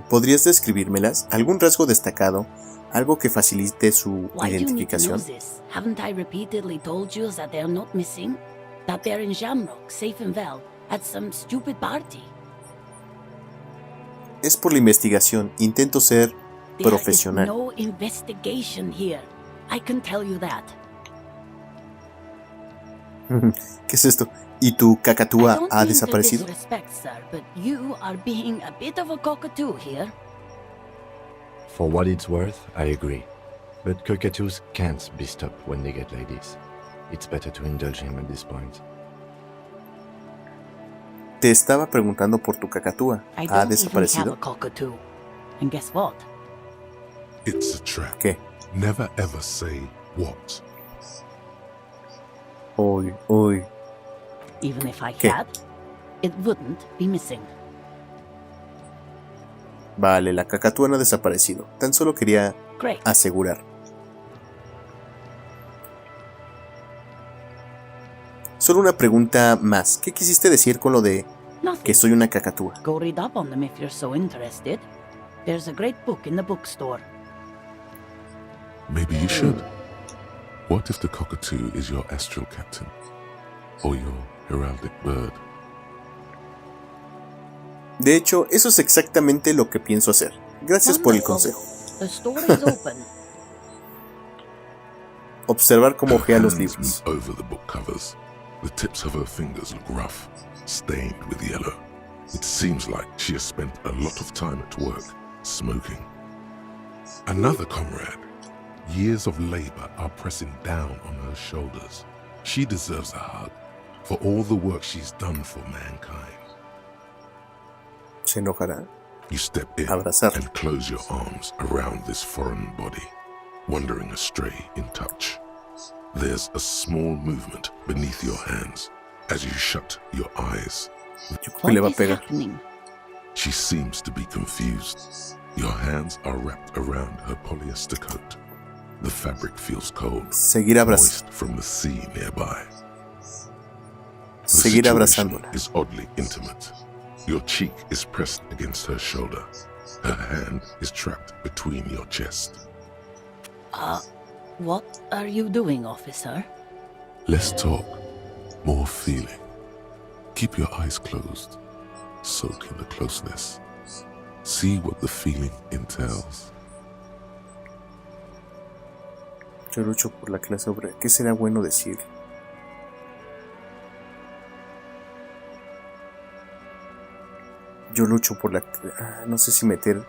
¿Podrías describírmelas? ¿Algún rasgo destacado? ¿Algo que facilite su Why do you need to know identificación? this? Haven't I repeatedly told you that they're not missing? That they're in Jamrock, safe and well, at some stupid party? Es por la investigación. Intento ser There profesional. is no investigation here. I can tell you that. ¿Qué es esto? ¿Y tu I cacatúa don't ha mean to desaparecido? disrespect, sir, but you are being a bit of a cockatoo here. For what it's worth, I agree. But cockatoos can't be stopped when they get like this. It's better to indulge him at this point. Te estaba preguntando por tu cacatúa. I ¿Ha don't even have a desaparecido? cockatoo. And guess what? It's a trap. ¿Qué? Never ever say what. Uy, uy. Even if I ¿Qué? had, it wouldn't be missing. Vale, la cacatúa no ha desaparecido. Tan solo quería Great. asegurar. Solo una pregunta más. ¿Qué quisiste decir con lo de que Nothing. soy una cacatúa? Go read up on them if you're so interested. There's a great book in the bookstore. Maybe you should. What if the cockatoo is your astral captain? Or your heraldic bird? De hecho, eso es exactamente lo que pienso hacer. Gracias por el Wonderful. consejo. The store is open. observar cómo ojea los Her hands libros. move over the book covers. The tips of her fingers look rough, stained with yellow. It seems like she has spent a lot of time at work, smoking. Another comrade. Years of labor are pressing down on her shoulders. She deserves a hug for all the work she's done for mankind. Se enojará. You step in Abrazar. and close your arms around this foreign body, wandering astray in touch. There's a small movement beneath your hands as you shut your eyes. Yo creo que le va a What is pegar. happening? She seems to be confused. Your hands are wrapped around her polyester coat. The fabric feels cold, Seguir abrazando. moist from the sea nearby. The Seguir situation abrazándola. is oddly intimate. Your cheek is pressed against her shoulder. Her hand is trapped between your chest. What are you doing, officer? Less talk, more feeling. Keep your eyes closed. Soak in the closeness. See what the feeling entails. Yo lucho por la clase obrera. ¿Qué será bueno decir? Yo lucho por la... no sé si meter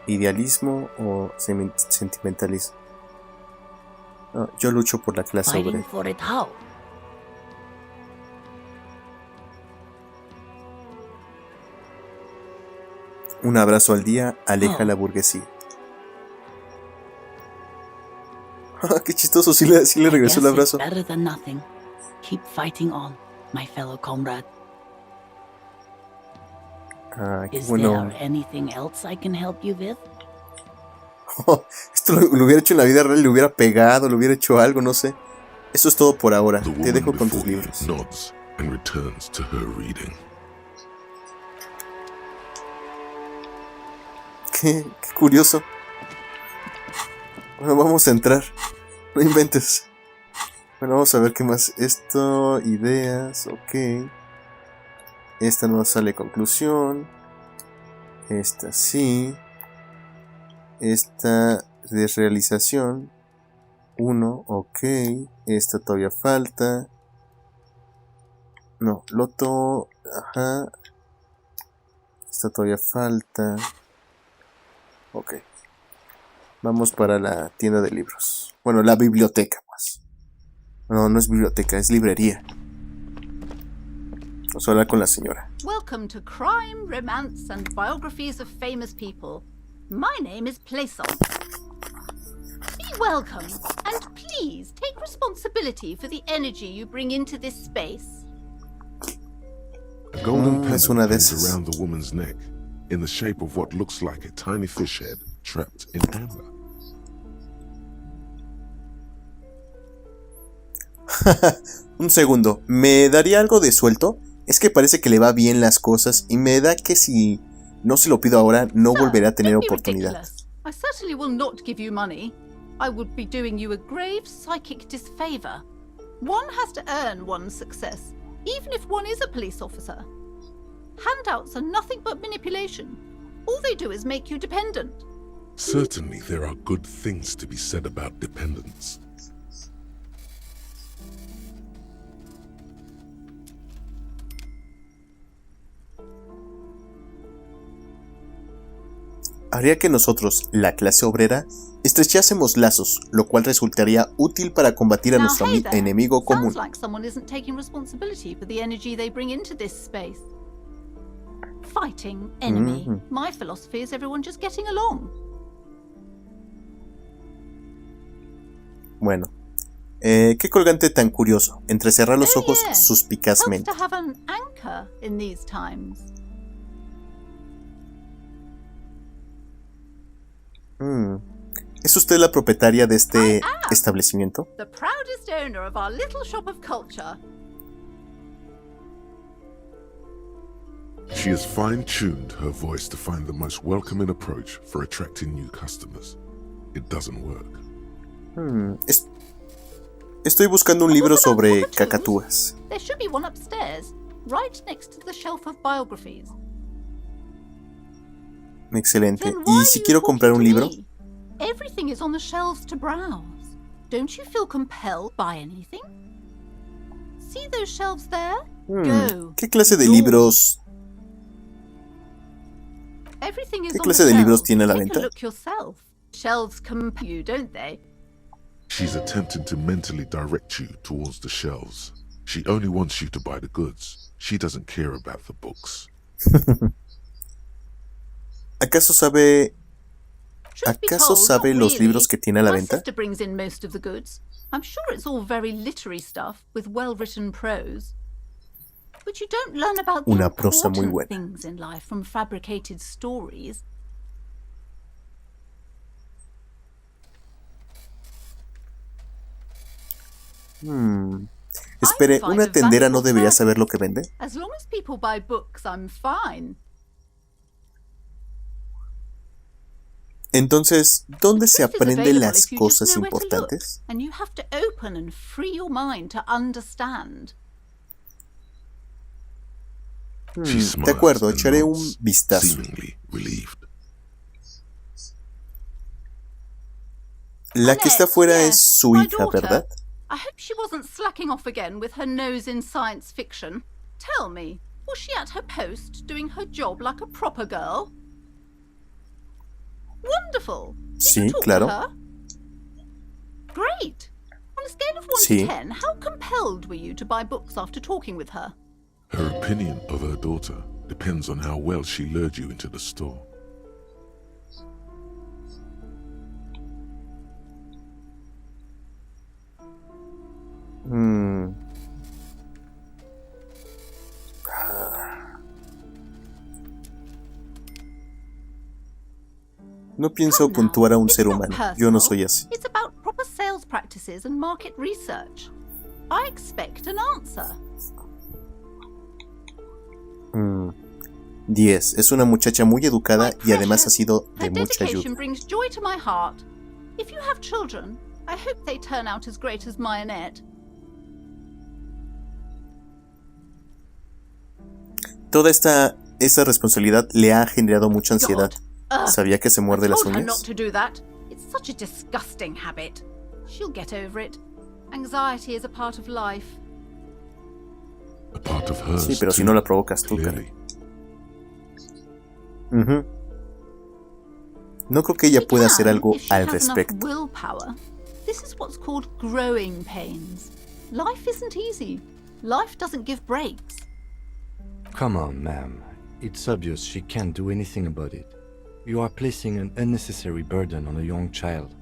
idealismo o sentimentalismo. No, yo lucho por la clase Fighting obrera. for it how? Un abrazo al día aleja Oh. la burguesía. Qué chistoso, sí le regresó el Yes, abrazo. it's better than nothing. Keep fighting on, my fellow comrade. Qué Is bueno. there anything else I can help you with? Esto lo hubiera hecho en la vida real, le hubiera pegado, le hubiera hecho algo, no sé. Eso es todo por ahora. The Te woman dejo con tus before you libros. nods and returns to her reading. Qué curioso. Bueno, vamos a entrar. No inventes. Bueno, vamos a ver qué más. Esto, ideas, ok. Esta no sale conclusión. Esta sí. Esta desrealización. 1, ok. Esta todavía falta. No, loto. Ajá. Esta todavía falta. Ok. Vamos para la tienda de libros. Bueno, la biblioteca, pues. No, no es biblioteca, es librería. Vamos a hablar con la señora. Welcome to Crime, Romance, and Biographies of Famous People. My name is Plaisant. Be welcome, and please take responsibility for the energy you bring into this space. A golden es una pendant de hangs esas. around the woman's neck, in the shape of what looks like a tiny fish head trapped in amber. Un segundo, ¿me daría algo de suelto? Es que parece que le va bien las cosas y me da que si no se lo pido ahora, no volverá a tener Don't be oportunidad. ridiculous. I certainly will not give you money. I would be doing you a grave psychic disfavor. One has to earn one's success, even if one is a police officer. Handouts are nothing but manipulation. All they do is make you dependent. Certainly there are good things to be said about dependence. Haría que nosotros, la clase obrera, estrechásemos lazos, lo cual resultaría útil para combatir a Now, nuestro hey there. enemigo común. Sounds like someone isn't taking responsibility for the energy they bring into this space. Fighting enemy. My philosophy is everyone just getting along. Bueno, qué colgante tan curioso, entrecerrar los ojos Yeah. Helps suspicazmente. to have an anchor in these times. ¿Es usted la propietaria de este establecimiento? The proudest owner of our little shop of culture. She has fine-tuned her voice to find the most welcoming approach for attracting new customers. It doesn't work. Estoy buscando un libro sobre cacatúas. There should be one upstairs, right next to the shelf of biographies. Excelente. Then why ¿Y are si you quiero comprar talking un to libro? me? Everything is on the shelves to browse. Don't you feel compelled by anything? See those shelves there? Go. ¿Qué clase de libros? Everything is ¿Qué on clase the de libros shelves. tiene a la Take venta? a look yourself. Shelves compel you, don't they? She's attempting to mentally direct you towards the shelves. She only wants you to buy the goods. She doesn't care about the books. ¿Acaso sabe Truth be told, not los really. libros que tiene a la My venta? sister brings in most of the goods. I'm sure it's all very literary stuff with well-written prose. But you don't learn about the Una prosa muy important buena. things in life from fabricated stories. Espere, find ¿una a tendera no valuable debería service. saber lo que vende? As long as people buy books, I'm fine. Entonces, ¿dónde se Truth is aprenden available las if you just cosas know where to look, importantes? and you have to open and free your mind to understand. She De smiles acuerdo, and echaré un nods, vistazo. seemingly relieved. La que está Annette, afuera yes, es su my hija, daughter. ¿verdad? I hope she wasn't slacking off again with her nose in science fiction. Tell me, was she at her post doing her job like a proper girl? Wonderful. Did Sí, you talk claro. to her? Great. On a scale of 1 Sí. to 10, how compelled were you to buy books after talking with her? Her opinion of her daughter depends on how well she lured you into the store. No pienso puntuar a un ser humano. Yo no soy así. It's about proper sales practices and market research. I expect an answer. 10. Es una muchacha muy educada y además ha sido de Her mucha dedication ayuda. brings joy to my heart. If you have children, I hope they turn out as great as my Annette. Toda esa responsabilidad le ha generado mucha ansiedad. Ugh. ¿Sabía que se muerde I las told her not uñas? to do that. It's such a disgusting habit. She'll get over it. Anxiety is a part of life. A part of hers, Sí, pero si too, no la provocas tú, clearly. Ujú. No creo que ella She pueda hacer can, algo if she al has enough respecto. willpower. This is what's called growing pains. Life isn't easy. Life doesn't give breaks. Come on, ma'am. It's obvious she can't do anything about it. You are placing an unnecessary burden on a young child.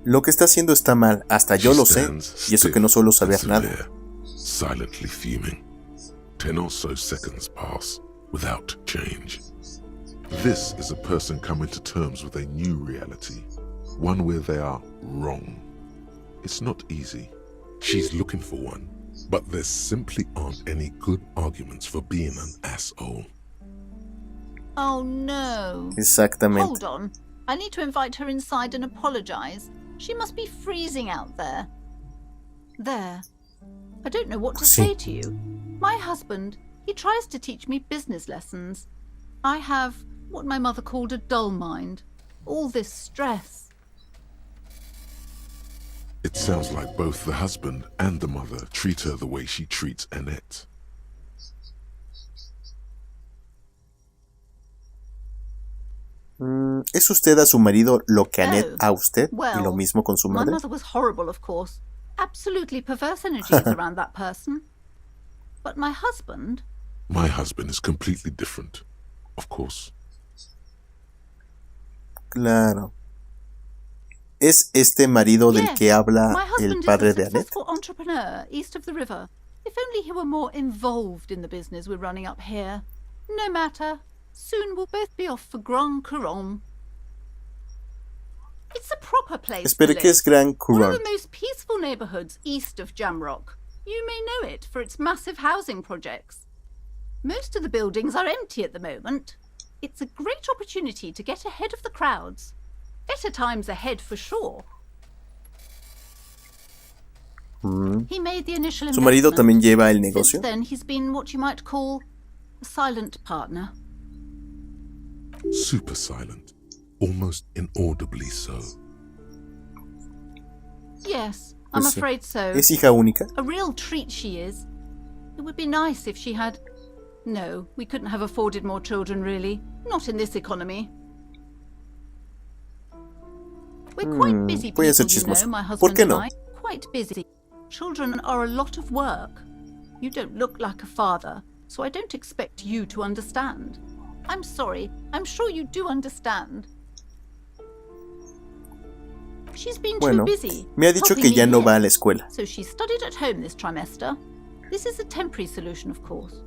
Lo que está haciendo está mal, hasta yo She lo sé, stands y eso que no suelo saber stiff and nada. severe, silently fuming. 10 or so seconds pass without change. This is a person coming to terms with a new reality, one where they are wrong. It's not easy. She's looking for one, but there simply aren't any good arguments for being an asshole. Oh no. Exactamente. Hold on. I need to invite her inside and apologize. She must be freezing out there. There. I don't know what to say to you. My husband, he tries to teach me business lessons. I have what my mother called a dull mind. All this stress. It sounds like both the husband and the mother treat her the way she treats Annette. ¿Es usted a su marido lo que Annette Oh, a usted? well, ¿Y lo mismo con su My madre? mother was horrible, of course. Absolutely perverse energies around that person. But my husband, My husband is completely different, of course. Claro. ¿Es este marido del yes, que habla my el husband padre is a de Annette? successful entrepreneur east of the river. If only he were more involved in the business we're running up here. No matter. Soon we'll both be off for Grand Couronne. It's a proper place Espere, to ¿qué es live. Grand One Couronne? of the most peaceful neighborhoods east of Jamrock. You may know it for its massive housing projects. Most of the buildings are empty at the moment. It's a great opportunity to get ahead of the crowds. Better times ahead for sure. He made the initial ¿Su marido investment. también lleva el Since negocio? then, he's been what you might call A silent partner. Super silent, almost inaudibly so. Yes, I'm Pues sí. afraid so. ¿Es hija única? A real treat she is. It would be nice if she had... No, we couldn't have afforded more children, really. Not in this economy. We're quite busy voy a ser people, you chismoso. know, my ¿Por husband qué and no? I. Quite busy. Children are a lot of work. You don't look like a father, so I don't expect you to understand. I'm sorry. I'm sure you do understand. She's been Bueno, too busy. me ha dicho helping que me ya no here. va a la escuela. So she studied at home this trimester. This is a temporary solution, of course.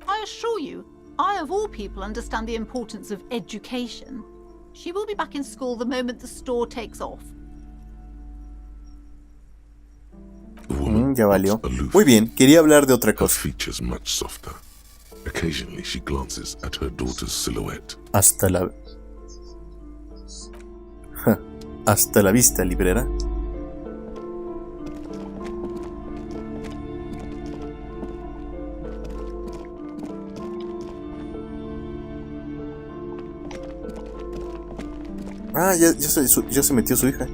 I assure you, I of all people understand the importance of education. She will be back in school the moment the store takes off. Ya valió. Muy bien, quería hablar de otra Her cosa. features much softer. Occasionally she glances at her daughter's silhouette. Hasta la... Ja, hasta la vista, librera. Ah, ya se metió su hija.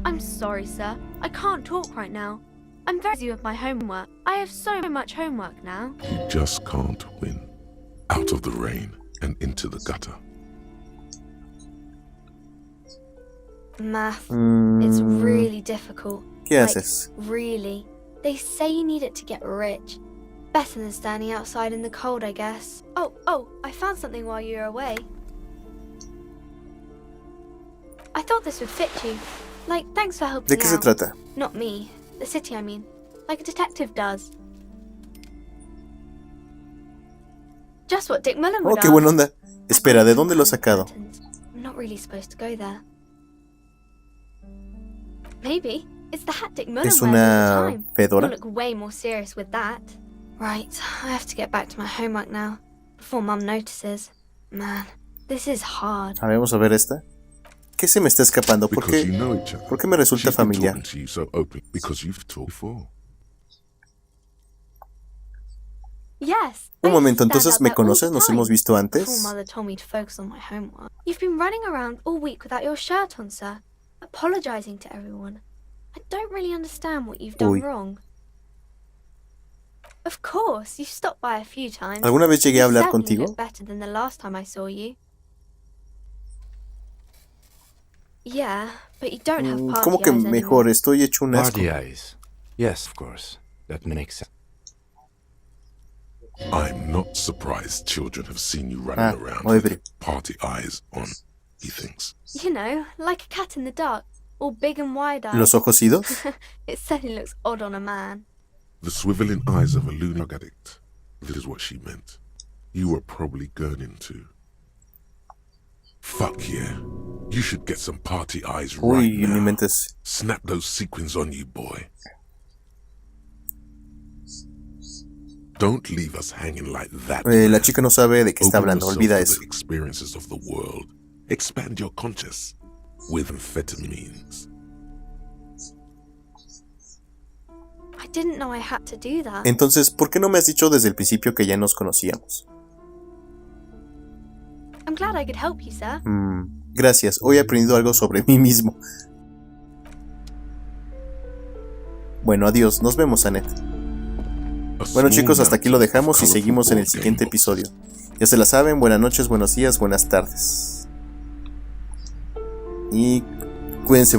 I'm sorry, sir. I can't talk right now. I'm very busy with my homework. I have so much homework now. You just can't win. Out of the rain and into the gutter. Math. It's really difficult. ¿Qué haces? Really. They say you need it to get rich. Better than standing outside in the cold, I guess. Oh, I found something while you were away. I thought this would fit you. Like, thanks for helping ¿De qué se out. trata? Not me. The city, I mean. Like a detective does. Just what Dick Mullen would Oh, qué buena onda. Espera, ¿de dónde lo has sacado? I'm not really supposed to go there. Maybe. It's the hat Dick Mullen ¿Es wears all una the time. fedora? You'll look way more serious with that. Right, I have to get back to my homework now. Before Mum notices. Man, this is hard. A ver, vamos a ver esta. ¿Qué se me está escapando? ¿Por Because qué, you know each other. ¿por qué me resulta She's been familiar? talking to you so open because you've talked before. Yes. Un I momento, used to stand entonces out ¿me there all conoces? the ¿Nos time hemos visto Before antes? Mother told me to focus on my homework. You've been running around all week without your shirt on, sir. Apologizing to everyone. I don't really understand what you've done Uy. wrong. Of course, you've stopped by a few times. ¿Alguna vez llegué a You hablar certainly contigo? look better than the last time I saw you. Yeah, but you don't have party ¿Cómo que eyes mejor? anymore. Estoy hecho un asco. Party eyes. Yes, of course. That makes sense. I'm not surprised children have seen you running around ebrio. with party eyes on, he thinks. You know, like a cat in the dark, all big and wide-eyed. ¿Los ojos idos? It certainly looks odd on a man. The swiveling eyes of a lunar addict. This is what she meant. You were probably gurning too. Fuck yeah. You should get some party eyes right Uy, en mi now. mente es... Snap those sequins on you, boy. Don't leave us hanging like that. La chica no sabe de qué está Open hablando, yourself olvida to eso. the experiences of the world. Expand your conscious with amphetamines. I didn't know I had to do that. Entonces, ¿por qué no me has dicho desde el principio que ya nos conocíamos? I'm glad I could help you, sir. Gracias, hoy he aprendido algo sobre mí mismo. Bueno, adiós, nos vemos, Annette. Bueno chicos, hasta aquí lo dejamos y seguimos en el siguiente episodio. Ya se la saben, buenas noches, buenos días, buenas tardes. Y cuídense